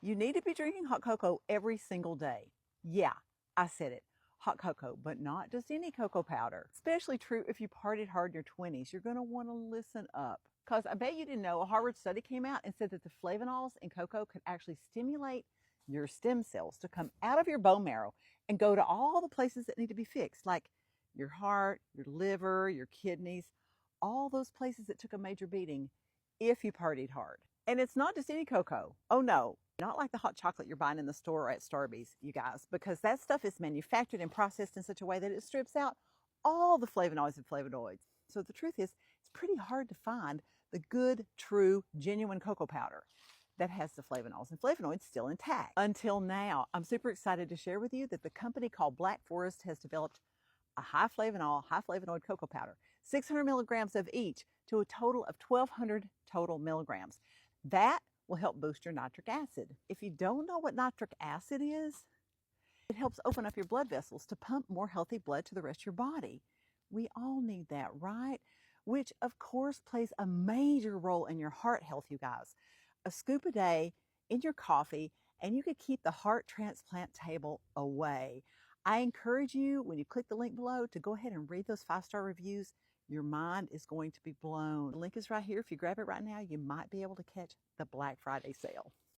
You need to be drinking hot cocoa every single day. Yeah, I said it. Hot cocoa, but not just any cocoa powder. Especially true if you partied hard in your 20s. You're going to want to listen up. Because I bet you didn't know, a Harvard study came out and said that the flavonols in cocoa could actually stimulate your stem cells to come out of your bone marrow and go to all the places that need to be fixed, like your heart, your liver, your kidneys, all those places that took a major beating if you partied hard. And it's not just any cocoa. Oh no, not like the hot chocolate you're buying in the store or at Starbucks, you guys, because that stuff is manufactured and processed in such a way that it strips out all the flavonoids and flavonoids. So the truth is, it's pretty hard to find the good, true, genuine cocoa powder that has the flavonols and flavonoids still intact. Until now, I'm super excited to share with you that the company called Black Forest has developed a high flavonol, high flavonoid cocoa powder, 600 milligrams of each to a total of 1,200 total milligrams. That will help boost your nitric acid. If you don't know what nitric acid is, it helps open up your blood vessels to pump more healthy blood to the rest of your body. We all need that, right? Which, of course, plays a major role in your heart health, you guys. A scoop a day in your coffee, and you could keep the heart transplant table away. I encourage you, when you click the link below, to go ahead and read those 5-star reviews. Your mind is going to be blown. The link is right here. If you grab it right now, you might be able to catch the Black Friday sale.